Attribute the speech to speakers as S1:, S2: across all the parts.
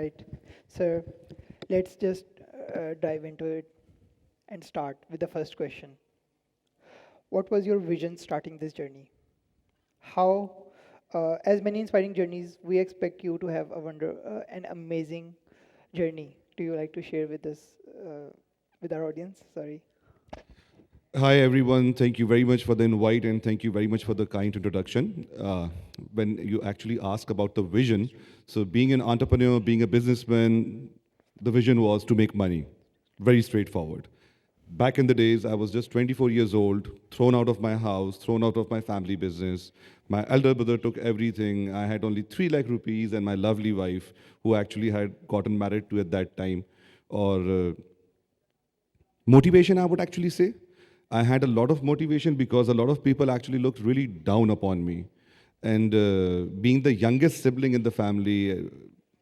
S1: right. So let's just dive into it and start with the first question. What was your vision starting this journey? How, as many inspiring journeys, we expect you to have an amazing journey. Do you like to share with us, with our audience? Sorry.
S2: Hi, everyone. Thank you very much for the invite and thank you very much for the kind introduction. When you actually ask about the vision, so being an entrepreneur, being a businessman, the vision was to make money. Very straightforward. Back in the days, I was just 24 years old, thrown out of my house, thrown out of my family business. My elder brother took everything. I had only 3 lakh rupees and my lovely wife, who actually had gotten married to at that time, or motivation, I would actually say. I had a lot of motivation because a lot of people actually looked really down upon me. And being the youngest sibling in the family,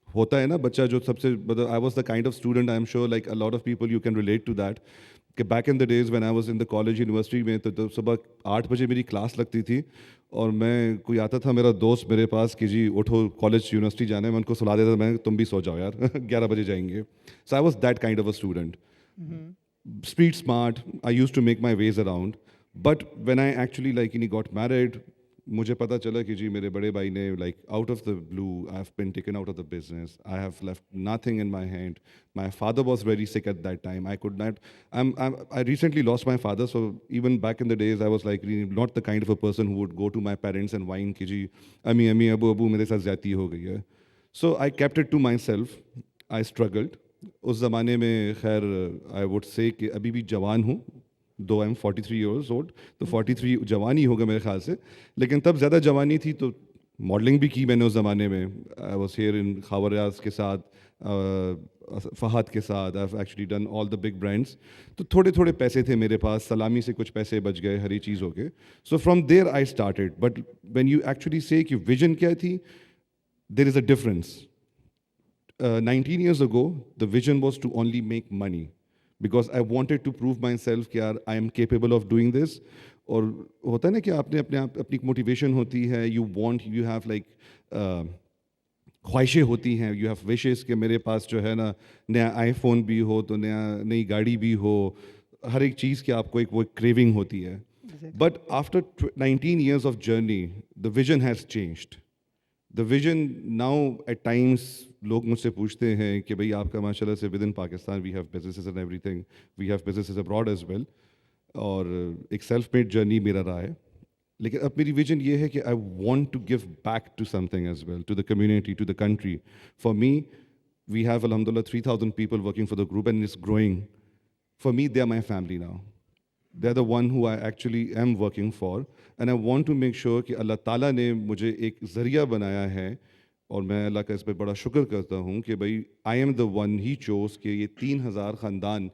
S2: होता है ना बच्चा जो सबसे मतलब I was the kind of student, I'm sure like a lot of people you can relate to that, कि back in the days when I was in the college university में तो सुबह 8 बजे मेरी क्लास लगती थी और मैं कोई आता था मेरा दोस्त मेरे पास कि जी उठो कॉलेज यूनिवर्सिटी जाना है मैं उनको सुला देता था मैं तुम भी सो जाओ यार 11 बजे जाएंगे. So I was that kind of a student.
S1: Mm-hmm.
S2: Street smart. I used to make my ways around. But when I actually like got married, मुझे पता चला कि जी मेरे बड़े भाई ने like out of the blue, I've been taken out of the business. I have left nothing in my hand. My father was very sick at that time. I could not. I recently lost my father, so even back in the days, I was like really not the kind of a person who would go to my parents and whine कि जी अम्मी अम्मी अबू अबू मेरे साथ ज़्यादती हो गई है. So I kept it to myself. I struggled. उस ज़माने में खैर आई वुड से कि अभी भी जवान हूँ दो आई एम 43 ईयर्स ओल्ड तो 43 जवान ही होगा मेरे ख्याल से लेकिन तब ज़्यादा जवानी थी तो मॉडलिंग भी की मैंने उस ज़माने में आई वॉज हेयर इन खबर रियाज के साथ फहद के साथ I actually done all the big brands तो थोड़े थोड़े पैसे थे मेरे पास सलामी से कुछ पैसे बच गए हरी चीज़ हो गए so from there I started but when you actually say कि विजन क्या थी there is a difference 19 years ago, the vision was to only make money because I wanted to prove myself कि यार I am capable of doing this. और होता है ना कि आपने अपने आप अपनी मोटिवेशन होती है you want you have like ख्वाहिशें होती हैं you have wishes कि मेरे पास जो है ना नया आईफोन भी हो तो नई गाड़ी भी हो हर एक चीज़ की आपको एक वो क्रेविंग होती है
S1: Exactly.
S2: but after 19 years of journey the vision has changed. The vision now at times लोग मुझसे पूछते हैं कि भाई आपका माशाल्लाह से within Pakistan we have businesses and everything we have businesses abroad as well और एक सेल्फ मेड जर्नी मेरा रहा है लेकिन अब मेरी विजन ये है कि I want to give back to something as well to the community to the country for me we have अल्हम्दुलिल्लाह 3,000 people working for the group and it's growing for me they are my family now they're the one who I actually am working for and I want to make sure कि अल्लाह ताला ने मुझे एक ज़रिया बनाया है और मैं अल्लाह का इस पर बड़ा शुक्र करता हूँ कि भाई आई am the one he chose कि ये 3,000 ख़ानदान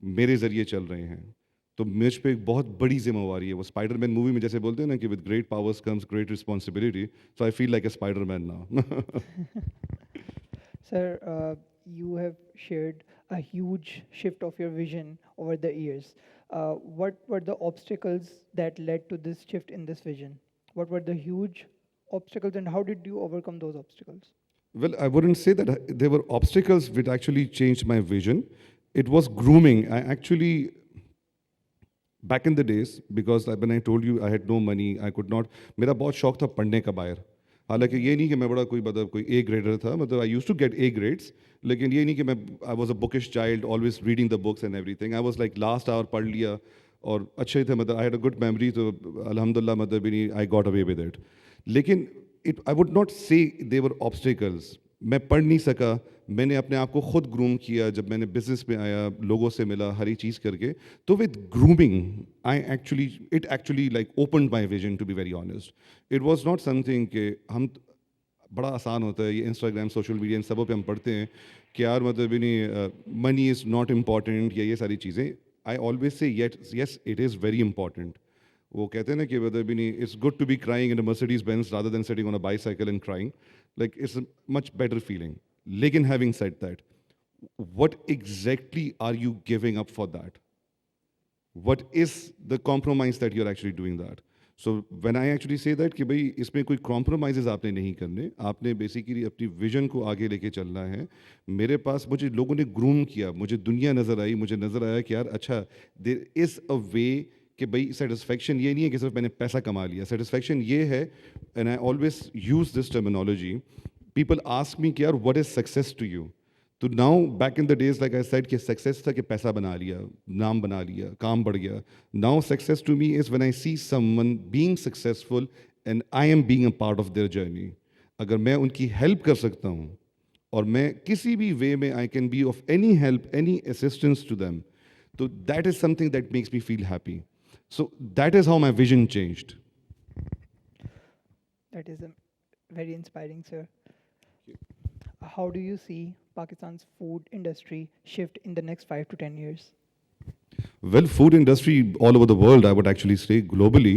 S2: मेरे ज़रिए चल रहे हैं तो मुझ पे एक बहुत बड़ी जिम्मेवारी है वो स्पाइडरमैन मूवी में जैसे बोलते हैं ना कि with great powers comes great responsibility so I feel like a Spiderman now
S1: Sir, you have shared a huge shift of your vision over the years. What were the obstacles that led to this shift in this vision? What were the huge obstacles, and how did you overcome those obstacles?
S2: Well, I wouldn't say that there were obstacles which actually changed my vision. It was grooming. I actually, back in the days, because when I told you I had no money, I could not. मेरा बहुत शौक था पढ़ने का बाहर. हालांकि ये नहीं कि मैं बड़ा कोई मतलब कोई ए ग्रेडर था मतलब I used to get A grades लेकिन ये नहीं कि मैं I was a bookish child always reading the books and everything I was like last hour पढ़ लिया और अच्छे थे मतलब I had a good memory तो अल्हम्दुलिल्लाह मतलब भी I got away with it लेकिन it I would not say there were obstacles मैं पढ़ नहीं सका मैंने अपने आप को खुद ग्रूम किया जब मैंने बिजनेस में आया लोगों से मिला हर एक चीज़ करके तो with grooming I actually it actually like open my vision to be very honest it was not something कि हम बड़ा आसान होता है ये इंस्टाग्राम सोशल मीडिया इन सबों पे हम पढ़ते हैं कि यार मतलब नहीं मनी इज़ नॉट इम्पॉर्टेंट या ये सारी चीज़ें I always say yes it is very important वो कहते हैं ना कि मतलब भी नहीं it's good to be crying in a Mercedes Benz rather than sitting on a bicycle and crying like it's much better feeling लेकिन having said that what exactly are you giving up for that what is the compromise that you're actually doing that so when I actually say that कि भाई इसमें कोई compromise आपने नहीं करने, आपने basically अपनी विजन को आगे लेके चलना है। मेरे पास मुझे लोगों ने ग्रूम किया, मुझे दुनिया नज़र आई, मुझे नज़र आया कि यार अच्छा देयर इज़ अ वे कि भाई सेटिस्फेक्शन ये नहीं है कि सिर्फ मैंने पैसा कमा लिया, सेटिस्फेक्शन ये है। And I always use this terminology, people ask me कि यार what is success to you. तो now back in the days like I said कि सक्सेस था कि पैसा बना लिया, नाम बना लिया, काम बढ़ गया। Now success to me is when I see someone being successful and I am being a part of their journey. अगर मैं उनकी हेल्प कर सकता हूँ और मैं किसी भी वे में I can be of any help, any assistance to them, so that is something that makes me feel happy. So that is how my vision changed.
S1: That is very inspiring, sir. How do you see Pakistan's food industry shift in the next 5 to 10 years?
S2: Well, food industry all over the world, I would actually say globally,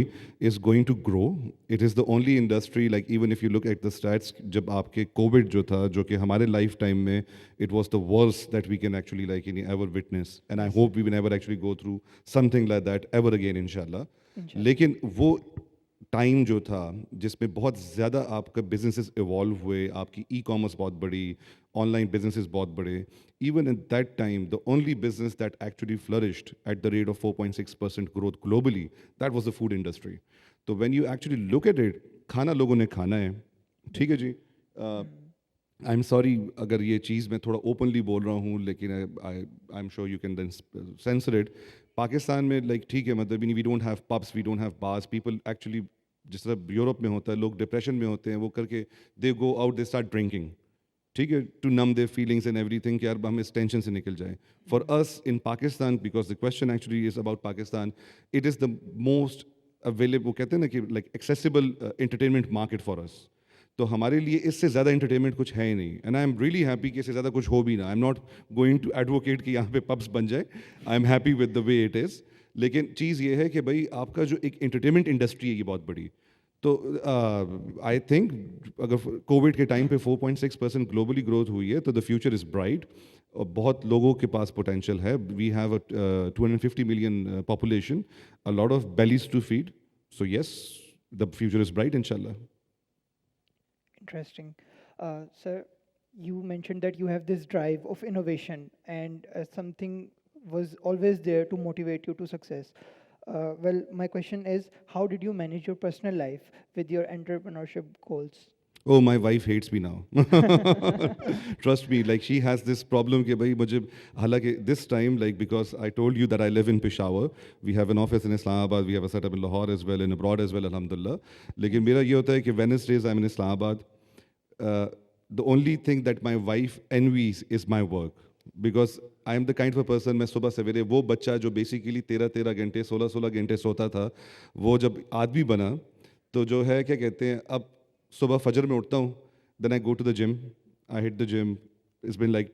S2: is going to grow. It is the only industry, like even if you look at the stats, जब आपके COVID जो था, जो कि हमारे lifetime में, it was the worst that we can actually like ever witness. And I hope we will never actually go through something like that ever again, inshallah.
S1: Inshallah.
S2: लेकिन वो टाइम जो था जिसमें बहुत ज़्यादा आपका बिजनेसेस इवॉल्व हुए, आपकी ई कॉमर्स बहुत बड़ी, ऑनलाइन बिजनेसेस बहुत बड़े, even at that time the only business that actually flourished at the rate of 4.6% growth globally, that was the food industry. So when you actually look at it, खाना लोगों ने खाना है, ठीक है जी। आई एम सॉरी अगर ये चीज़ मैं थोड़ा ओपनली बोल रहा हूँ, लेकिन I am sure you can then censor it. Pakistan में लाइक ठीक है, मतलब we don't have pubs, we don't have bars, people actually जिस तरह यूरोप में होता है, लोग डिप्रेशन में होते हैं, वो करके they go out, they start drinking, ठीक है, to numb their feelings and everything कि यार हम इस टेंशन से निकल जाए। For us in Pakistan, because the question actually is about Pakistan, it is the most available, वो कहते हैं ना कि like accessible entertainment market for us. तो हमारे लिए इससे ज़्यादा एंटरटेनमेंट कुछ है ही नहीं, and I am really happy कि इससे ज़्यादा कुछ हो भी ना। I am not going to advocate कि यहाँ पे पब्स बन जाए, I am happy with the way it is. लेकिन चीज़ ये है कि भाई आपका जो एक एंटरटेनमेंट इंडस्ट्री है ये बहुत बड़ी। तो आई थिंक अगर कोविड के टाइम पे 4.6% ग्लोबली ग्रोथ हुई है तो द फ्यूचर इज़ ब्राइट, और बहुत लोगों के पास पोटेंशियल है। We have a 250 million population, a lot of bellies to feed, so yes the future is bright इंशाल्लाह।
S1: Interesting. Sir, you mentioned that you have this drive of innovation and something was always there to motivate you to success. Well, my question is, how did you manage your personal life with your entrepreneurship goals?
S2: Oh, my wife hates me now. Trust me, like she has this problem कि भाई मुझे, हालांकि this time like because I told you that I live in Peshawar, we have an office in Islamabad, we have a setup in Lahore as well, and abroad as well, alhamdulillah. लेकिन मेरा ये होता है कि Wednesdays I'm in Islamabad. The only thing that my wife envies is my work, because I am the kind of a person, मैं सुबह सवेरे वो बच्चा जो basically 13 घंटे 16 घंटे सोता था, वो जब आदमी बना तो जो है क्या कहते हैं, अब सुबह फजर में उठता हूँ, then I go to the gym, I hit the gym. It's been like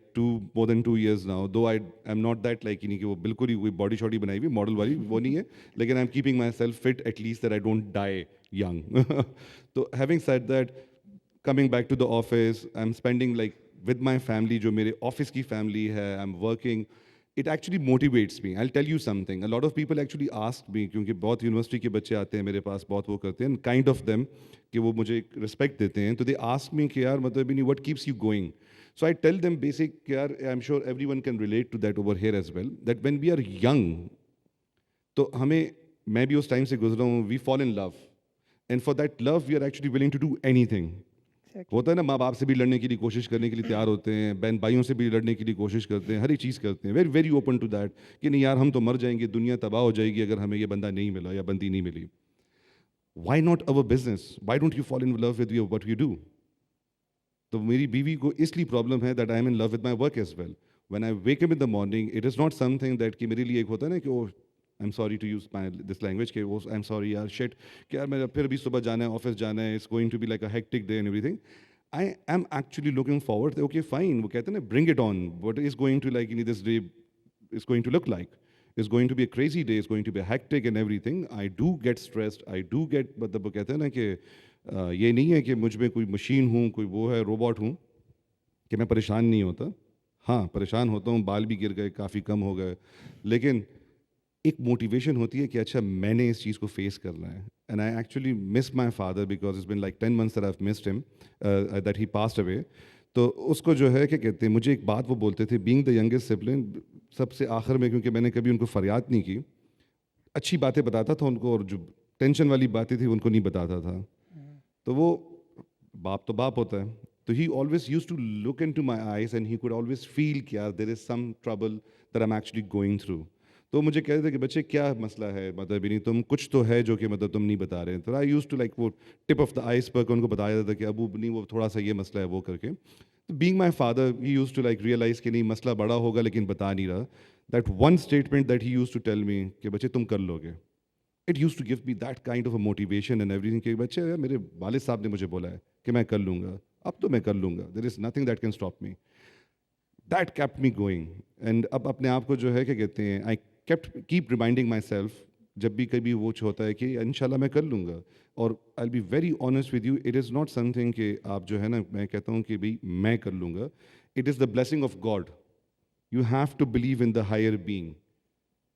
S2: more than 2 years now, though I am not that like कि वो बिल्कुल ही कोई बॉडी शॉडी बनाई हुई मॉडल वाली वो नहीं है, लेकिन I am keeping my self fit at least that I don't die young. तो having said that, coming back to the office, I'm spending like with my family, जो मेरे office की family है, I'm working. It actually motivates me. I'll tell you something. A lot of people actually ask me, क्योंकि बहुत university के बच्चे आते हैं मेरे पास, बहुत वो करते हैं, kind of them कि वो मुझे रिस्पेक्ट देते हैं, तो they ask me कि यार मतलब what keeps you going? So I tell them basic कि यार I'm sure everyone can relate to that over here as well, that when we are young, तो हमें, मैं भी उस टाइम से गुजरा हूँ, we fall in love, and for that love we are actually willing to do anything.
S1: Exactly.
S2: होता है ना, माँ बाप से भी लड़ने के लिए कोशिश करने के लिए तैयार होते हैं, बहन भाइयों से भी लड़ने के लिए कोशिश करते हैं, हर एक चीज़ करते हैं, very very open to that कि नहीं यार हम तो मर जाएंगे, दुनिया तबाह हो जाएगी अगर हमें ये बंदा नहीं मिला या बंदी नहीं मिली। Why not our business, why don't you fall in love with your what you do? तो मेरी बीवी को इसलिए प्रॉब्लम है that I am in love with my work as well. When I wake up in the morning, it is not something that कि मेरे लिए एक होता है ना कि oh I am sorry to use my this language के वो आई एम सॉरी यार शिट कि यार मेरा फिर भी सुबह जाना है, ऑफिस जाना है, it's going to be like a hectic day and everything. I am actually looking forward. Okay, fine. वो कहते हैं ना, bring it on. What is going to like this day is going to look like? It's going to be a crazy day. It's going to be hectic and everything. I do get stressed. I do get, मतलब वो कहते हैं ना कि ये नहीं है कि मुझ में कोई मशीन हूँ, कोई वो है, रोबोट हूँ, कि मैं परेशान नहीं होता। हाँ, परेशान होता हूँ, बाल भी गिर गए, काफ़ी कम हो गए, लेकिन एक मोटिवेशन होती है कि अच्छा मैंने इस चीज़ को फेस करना है. And I actually miss my father because it's been like 10 months that I missed him, that he passed away. तो उसको जो है क्या कहते हैं, मुझे एक बात वो बोलते थे, बीइंग द यंगेस्ट सिबलिंग, सबसे आखिर में, क्योंकि मैंने कभी उनको फरियाद नहीं की, अच्छी बातें बताता था उनको, और जो टेंशन वाली बातें थी उनको नहीं बताता था. तो वो बाप तो बाप होता है. तो he always used to look into my eyes and he could always feel कि यार there is some trouble that I am actually going through. तो मुझे कहते थे कि बच्चे क्या मसला है, मतलब नहीं तुम कुछ तो है जो कि मतलब तुम नहीं बता रहे. तो आई यूज टू लाइक वो टिप ऑफ द आइस पर उनको बताया जाता था कि अबू नहीं वो थोड़ा सा ये मसला है वो करके. तो being my father he used to like realize कि नहीं मसला बड़ा होगा लेकिन बता नहीं रहा. That one statement that he used to tell me कि बच्चे तुम कर लोगे, it used to give me that kind of a motivation and everything कि बच्चे यार मेरे वालिद साहब ने मुझे बोला है कि मैं कर लूँगा, अब तो मैं कर लूँगा, there is nothing that can stop me. That kept me going. And अब अपने आप को जो है क्या कहते हैं, I keep reminding myself जब भी कभी वो होता है कि इंशाल्लाह मैं कर लूँगा. और I be very honest with you, it is not something कि आप जो है ना, मैं कहता हूँ कि भाई मैं कर लूँगा. It is the blessing of God. You have to believe in the higher being.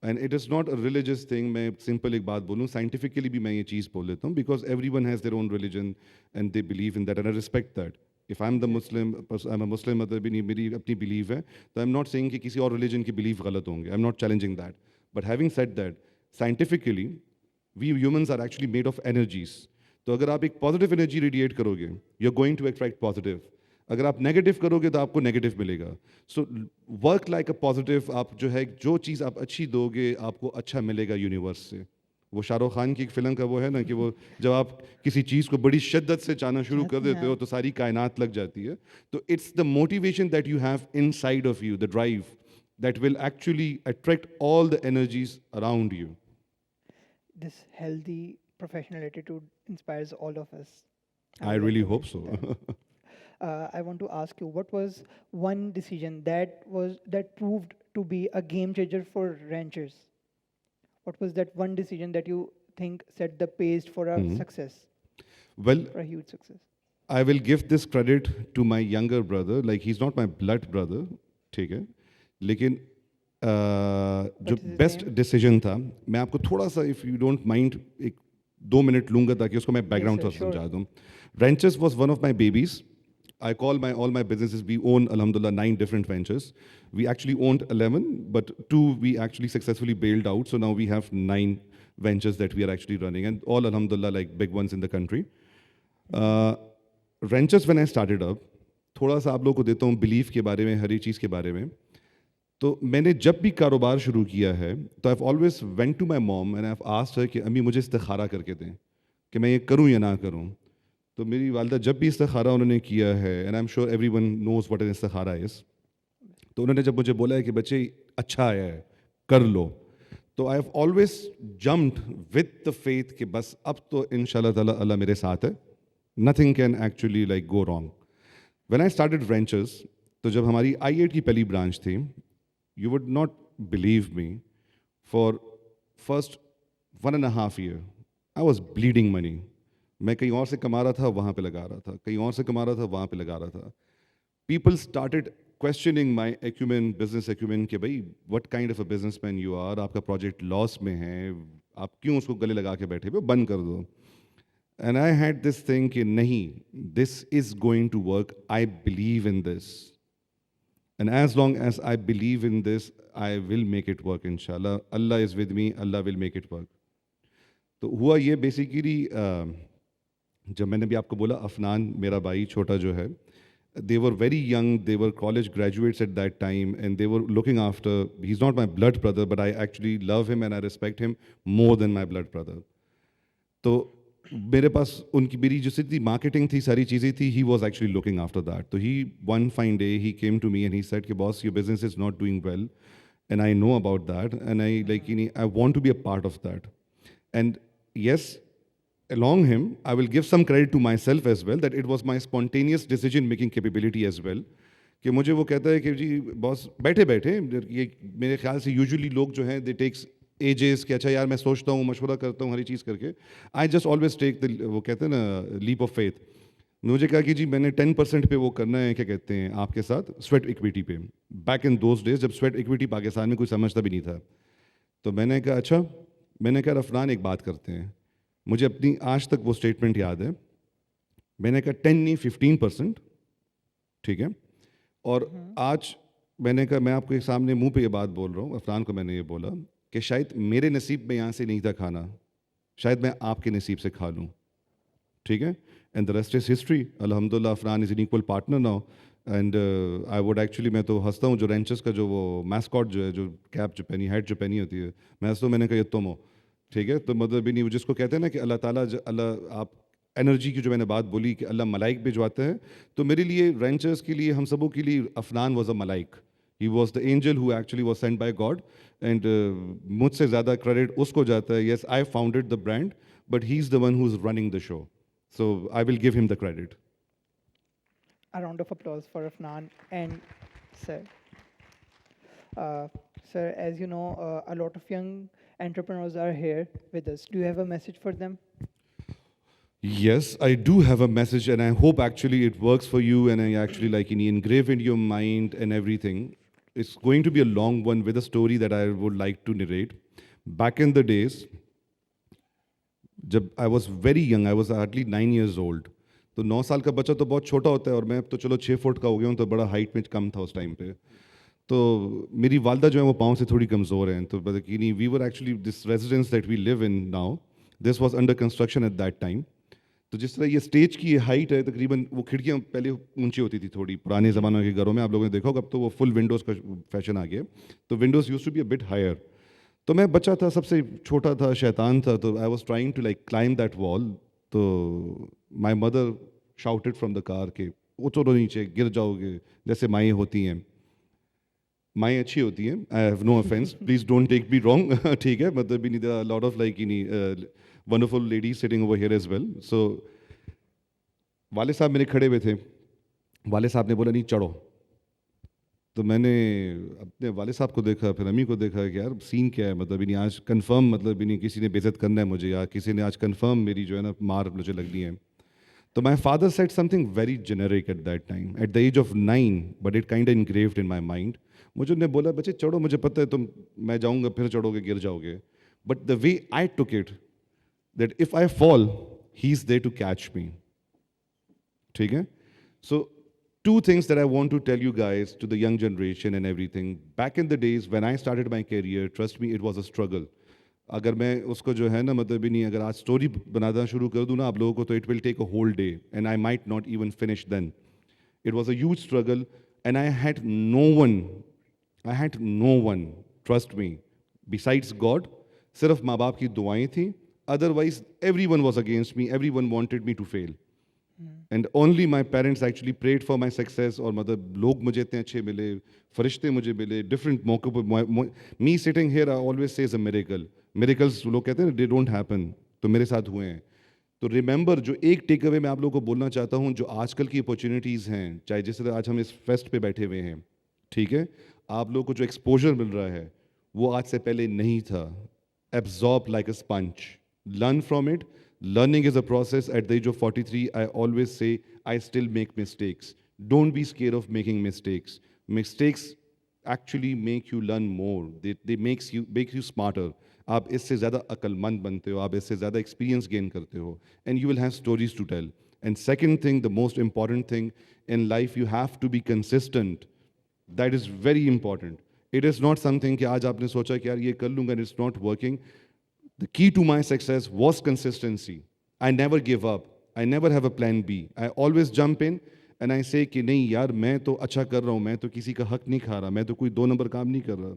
S2: And it is not a religious thing. मैं सिंपल एक बात बोलूँ, साइंटिफिकली भी मैं ये चीज़ बोल लेता हूँ, because everyone has their own religion and they believe in that and I respect that. If I am the Muslim, I am a Muslim, मतलब भी नहीं, मेरी अपनी बिलीव है. तो आई एम नॉट सेइंग कि किसी और रिलीजन की बिलीव गलत होंगे. I am not challenging that. But having said that, scientifically we humans are actually made of energies. तो अगर आप एक पॉजिटिव एनर्जी रेडिएट करोगे, you are going to attract positive. अगर आप नेगेटिव करोगे तो आपको नेगेटिव मिलेगा. So work like a positive. आप जो है जो चीज़ आप अच्छी दोगे आपको अच्छा मिलेगा यूनिवर्स से. वो शाहरुख खान की एक फिल्म का वो है ना कि वो जब आप किसी चीज़ को बड़ी शिद्दत से चाहना शुरू कर देते हो तो सारी कायनात लग जाती है. तो it's the motivation that you have inside of you, the drive that will actually attract all the energies around you.
S1: This healthy professional attitude inspires all of us.
S2: I
S1: would like
S2: really
S1: to
S2: hope
S1: mention
S2: so.
S1: that. I want to ask you, what was one decision that proved to be a game changer for ranchers? What was that one decision that you think set the pace for a
S2: Mhm.
S1: success,
S2: Well,
S1: for a huge success?
S2: I will give this credit to my younger brother. Like he's not my blood brother, ठीक है, लेकिन जो
S1: What is his
S2: best
S1: name?
S2: Decision था, मैं आपको थोड़ा सा if you don't mind एक 2 मिनट लूँगा ताकि उसको मैं
S1: Yes,
S2: बैकग्राउंड
S1: sir,
S2: थोड़ा
S1: sure.
S2: समझा दूँ. Ranches was one of my babies. I call my all my businesses. We own, alhamdulillah, 9 different ventures. We actually owned 11, but 2 we actually successfully bailed out. So now we have 9 ventures that we are actually running, and all, alhamdulillah, like big ones in the country. Ranches when I started up, थोड़ा सा आप लोगों को देता हूँ belief के बारे में, हर एक चीज़ के बारे में. तो मैंने जब भी कारोबार शुरू किया है तो I always went to my mom and I asked her कि अम्मी मुझे इस्तिखारा करके दें कि मैं ये करूं या ना करूं. तो मेरी वालदा जब भी इस्तिखारा उन्होंने किया है, and I am sure everyone knows what an इस्तिखारा इज, तो उन्होंने जब मुझे बोला है कि बच्चे अच्छा आया है कर लो, तो I have always jumped with the faith कि बस अब तो इंशाल्लाह ताला अल्लाह मेरे साथ है, nothing can actually like go wrong. When I started ventures, तो जब हमारी आई की पहली ब्रांच थी, you would not believe me, for first 1.5 year I was bleeding money. मैं कहीं और से कमा रहा था, वहाँ पे लगा रहा था, कहीं और से कमा रहा था, वहाँ पे लगा रहा था. People started questioning my acumen, business acumen, कि भाई what kind of a businessman you are, आपका project loss में है, आप क्यों उसको गले लगा के बैठे हो, बंद कर दो. And I had this thing कि नहीं, this is going to work, I believe in this. And as long as I believe in this, I will make it work, inshallah. Allah is with me, Allah will make it work. तो हुआ ये basically, जब मैंने भी आपको बोला अफनान मेरा भाई छोटा जो है, they were very young, they were college graduates at that time, and they were looking after, he's not my blood brother, but I actually love him and I respect him more than my blood brother. तो मेरे पास उनकी मेरी जो सिर्फ marketing थी, सारी चीज़ें थी, he was actually looking after that. तो he one fine day he came to me and he said कि boss your business is not doing well and I know about that and I like I want to be a part of that. And yes, along him I will give some credit to myself as well, that it was my spontaneous decision making capability as well. कि मुझे वो कहता है कि जी boss बैठे बैठे, ये मेरे ख्याल से यूजुअली लोग जो हैं दे टेक्स एजेस कि अच्छा यार मैं सोचता हूँ, मशवरा करता हूँ, हर चीज़ करके I just always take the, वो कहते हैं ना, लीप ऑफ फेथ. मुझे कहा कि जी मैंने 10% पे वो करना है, क्या कहते हैं आपके साथ, स्वेट इक्विटी पे. बैक इन दोज डेज जब स्वेट इक्विटी पाकिस्तान में कोई समझता भी नहीं था. तो मैंने कहा अच्छा, मैंने कहा अफनान एक बात करते हैं, मुझे अपनी आज तक वो स्टेटमेंट याद है, मैंने कहा 10 नहीं 15%, ठीक है। और आज मैंने कहा मैं आपके सामने मुंह पे ये बात बोल रहा हूँ, अफनान को मैंने ये बोला कि शायद मेरे नसीब में यहाँ से नहीं था खाना, शायद मैं आपके नसीब से खा लूँ, ठीक है। And the rest is history, अल्हम्दुलिल्लाह Afnan is an equal partner now. And I would actually, मैं तो हंसता हूँ, जो रेंचर्स का जो वो मैस्कॉट जो है, जो कैप जो पहनी, हेड जो पहनी होती है, मैं हंसता हूँ, मैंने कहा ये तुम हो, ठीक है। तो मतलब भी नहीं, वो जिसको कहते हैं ना कि अल्लाह ताला अल्लाह आप एनर्जी की जो मैंने बात बोली कि अल्लाह मलाइक भिजवाते हैं, तो मेरे लिए रेंचर्स के लिए, हम सबों के लिए अफनान वॉज अ मलाइक, he was the angel who actually was sent by God. And मुझसे ज़्यादा क्रेडिट उसको जाता है, yes I founded the brand, but he is the one who is running the show, so I will give him the credit.
S1: A round of applause for Afnan and sir. Uh, Sir, as you know, a lot of young entrepreneurs are here with us. Do you have a message for them?
S2: Yes, I do have a message, and I hope actually it works for you, and I actually like engrave in your mind and everything. It's going to be a long one with a story that I would like to narrate. Back in the days, जब I was very young, I was hardly 9 years old, तो 9 साल का बच्चा तो बहुत छोटा होता है, और मैं अब तो चलो 6 फुट का हो गया हूँ, तो बड़ा हाइट में कम था उस टाइम पे। तो मेरी वालदा जो है वो पाँव से थोड़ी कमज़ोर हैं, तो बल्कि we were actually this residence that we live in now, this was under construction at that time. तो जिस तरह ये स्टेज की ये हाइट है, तकरीबन वो खिड़कियाँ पहले ऊंची होती थी थोड़ी, पुराने ज़माने के घरों में आप लोगों ने देखा होगा, अब तो वो फुल विंडोज़ का फैशन आ गया, तो windows used to be a bit higher. तो मैं बच्चा था, सबसे छोटा था, शैतान था, तो I was trying to like climb that wall, तो my mother shouted from the car के उतरो नीचे, गिर जाओगे, जैसे माएँ होती हैं। माएँ अच्छी होती हैं, I have no offence, please don't take me wrong, ठीक है, मतलब भी नहीं, lot of like wonderful ladies sitting over here as well. So वाले साहब मेरे खड़े हुए थे, वाले साहब ने बोला नहीं चढ़ो, तो मैंने अपने वाले साहब को देखा, फिर अम्मी को देखा कि यार सीन क्या है, मतलब भी नहीं आज कंफर्म, मतलब भी नहीं किसी ने बेइज्जत करना है मुझे, या किसी ने आज कंफर्म मेरी जो है ना मार मुझे लगनी है। तो my father said something very generic at that time, at the age of 9, but it kind engraved in my mind. मुझे उन्होंने बोला बच्चे चढ़ो, मुझे पता है तुम, मैं जाऊँगा फिर चढ़ोगे, गिर जाओगे, but the way I took it that if I fall he is there to catch me, ठीक है। सो two things that I want to tell you guys, to the young generation and everything. Back in the days when I started my career, trust me, it was a struggle. अगर मैं उसको जो है ना, मतलब भी नहीं, अगर आज स्टोरी बनाना शुरू कर दूँ ना आप लोगों को, तो it will take a whole day and I might not even finish then. It was a huge struggle and I had no one, trust me, besides God. सिर्फ माँ बाप की दुआएं थी, otherwise everyone was against me, everyone wanted me to fail, and only my parents actually prayed for my success. और मतलब लोग मुझे इतने अच्छे मिले, फरिश्ते मुझे मिले डिफरेंट मौक़ों पर। मी सिटिंग हियर आई ऑलवेज से इज अ मिरेकल, मिरेकल्स लोग कहते हैं ना, दे डोंट हैपन, तो मेरे साथ हुए हैं। तो रिमेंबर, जो एक टेक अवे मैं आप लोगों को बोलना चाहता हूँ, जो आजकल की अपॉर्चुनिटीज़ हैं, चाहे जिस तरह आज हम इस फेस्ट पे बैठे हुए हैं, ठीक है, आप लोगों को जो एक्सपोजर मिल रहा है वो आज से पहले नहीं था। Absorb like a sponge, learn from it. Learning is a process. At the age of 43, I always say, I still make mistakes. Don't be scared of making mistakes. Mistakes actually make you learn more. They make you smarter. आप इससे ज़्यादा अक्लमंद बनते हो, आप इससे ज़्यादा experience gain करते हो, and you will have stories to tell. And second thing, the most important thing in life, you have to be consistent. That is very important. It is not something कि आज आपने सोचा कि यार ये कर लूँगा and it's not working. The key to my success was consistency. I never give up. I never have a plan B. I always jump in and I say कि नहीं यार, मैं तो अच्छा कर रहा हूँ, मैं तो किसी का हक नहीं खा रहा, मैं तो कोई 2 नंबर काम नहीं कर रहा,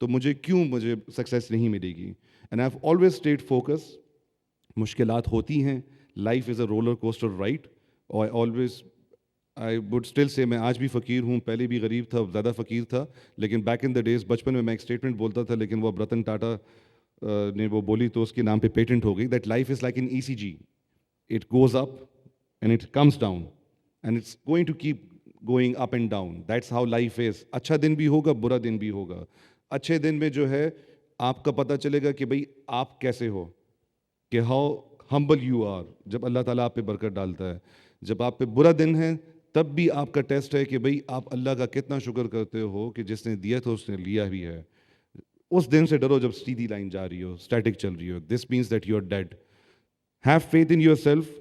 S2: तो मुझे सक्सेस नहीं मिलेगी। And I've always stayed focused. मुश्किलात होती हैं, life is a roller coaster ride, और आई वुड स्टिल से, मैं आज भी फ़कीर हूँ, पहले भी गरीब था, ज़्यादा फ़कीर था, लेकिन बैक इन द डेज़, बचपन में मैं एक स्टेटमेंट बोलता था, लेकिन वो अब रतन टाटा ने वो बोली तो उसके नाम पे पेटेंट हो गई, that life is like in ECG, it goes up and it comes down and it's going to keep going up and down. That's how life is. अच्छा दिन भी होगा, बुरा दिन भी होगा। अच्छे दिन में जो है आपका पता चलेगा कि भाई आप कैसे हो, कि हाउ हम्बल यू आर, जब अल्लाह ताला आप पे बरकत डालता है। जब आप पे बुरा दिन है, तब भी आपका टेस्ट है कि भाई आप अल्लाह का कितना शुक्र करते हो कि जिसने दिया था उसने लिया भी है। उस दिन से डरो जब सीधी लाइन जा रही हो, स्टैटिक चल रही हो. This means that you are dead. Have faith in yourself.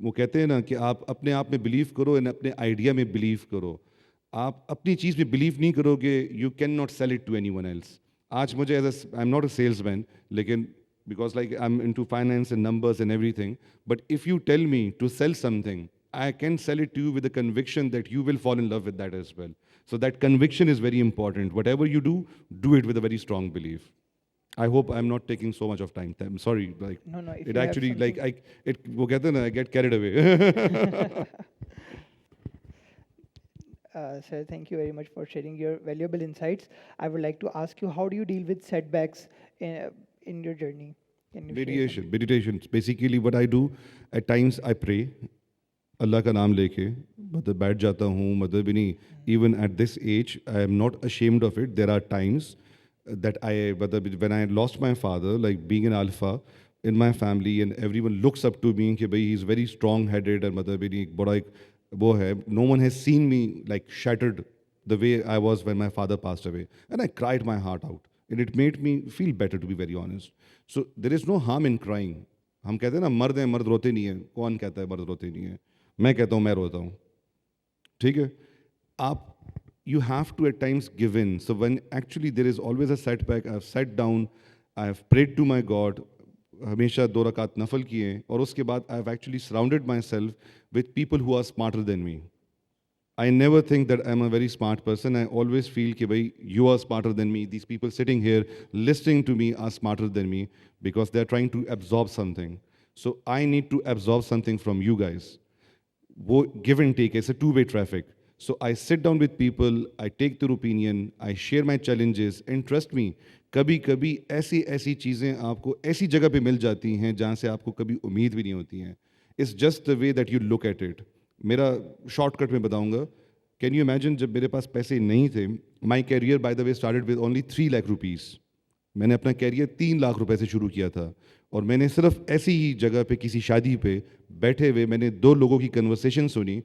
S2: वो कहते हैं ना कि आप अपने आप में बिलीव करो एंड अपने आइडिया में बिलीव करो. आप अपनी चीज़ में बिलीव नहीं करोगे, you can not sell it to anyone else. आज मुझे I am not a salesman, लेकिन because like I am into finance and numbers and everything, but if you tell me to sell something, I can sell it to you with the conviction that you will fall in love with that as well. So that conviction is very important. Whatever you do it with a very strong belief. I hope I'm not taking so much of time. I'm sorry. Like
S1: No, no. If
S2: it
S1: you have
S2: actually like
S1: something-
S2: वो कहते हैं ना, I get carried away.
S1: Sir, thank you very much for sharing your valuable insights. I would like to ask you, how do you deal with setbacks in your journey? Can you share
S2: Meditation. Basically, what I do at times, I pray. अल्लाह का नाम लेके मतलब बैठ जाता हूँ. मतलब भी नहीं, even at this age I am not ashamed of it. There are times that मतलब when I lost my father, like being an alpha in my family and everyone looks up to me कि भाई he is very strong headed और मतलब भी नहीं एक बड़ा एक वो है. No one has seen me like shattered the way I was when my father passed away, and I cried my heart out and it made me feel better, to be very honest. So there is no harm in crying. हम कहते हैं ना मर्द हैं, मर्द रोते नहीं है. कौन कहता है मर्द रोते नहीं है? मैं कहता हूँ मैं रोता हूँ. ठीक है. आप you have to at times give in. So when actually there is always a setback, I have sat down, I have prayed to my God, हमेशा 2 रकात नफल किए, और उसके बाद I have actually surrounded myself with people who are smarter than me. I never think that I'm a very smart person. I always feel कि भाई you are smarter than me. These people sitting here listening to me are smarter than me because they are trying to absorb something. So I need to absorb something from you guys. वो give and take, it's a two-way traffic. So I sit down with people, I take their opinion, I share my challenges, and trust me, कभी कभी ऐसी ऐसी चीज़ें आपको ऐसी जगह पे मिल जाती हैं जहाँ से आपको कभी उम्मीद भी नहीं होती हैं. It's just the way that you look at it. मेरा शॉर्टकट में बताऊंगा. कैन यू इमेजिन जब मेरे पास पैसे नहीं थे, my career by the way started with only 3 lakh rupees. मैंने अपना कैरियर 3 लाख रुपए से शुरू किया था, और मैंने सिर्फ ऐसी ही जगह पे किसी शादी पे बैठे हुए मैंने 2 लोगों की कन्वर्सेशन सुनी,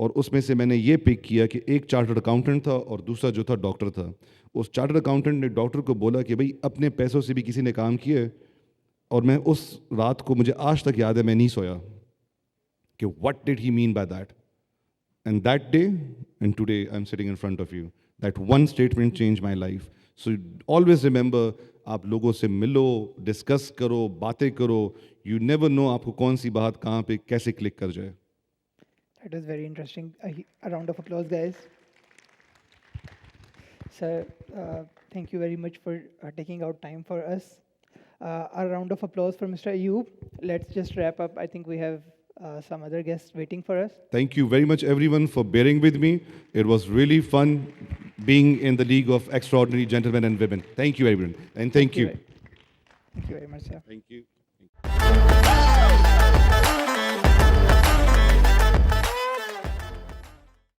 S2: और उसमें से मैंने ये पिक किया कि एक चार्टर्ड अकाउंटेंट था और दूसरा जो था डॉक्टर था. उस चार्टर्ड अकाउंटेंट ने डॉक्टर को बोला कि भाई अपने पैसों से भी किसी ने काम किया, और मैं उस रात को, मुझे आज तक याद है, मैं नहीं सोया कि what did he mean by that. And that day and today I am sitting in front of you. That one statement change my life. So always remember, आप लोगों से मिलो, डिस्कस करो, बातें करो. यू नेवर नो आपको कौन सी बात कहाँ पे कैसे क्लिक कर जाए.
S1: That was very interesting. A round of applause, guys. Sir, thank you very much for taking out time for us. A round of applause for Mr. Ayub. Let's just wrap up. I think we have some other guests waiting for us.
S2: Thank you very much, everyone, for bearing with me. It was really fun being in the league of extraordinary gentlemen and women. Thank you, everyone. And thank you.
S1: Thank you very much, sir.
S2: Thank you.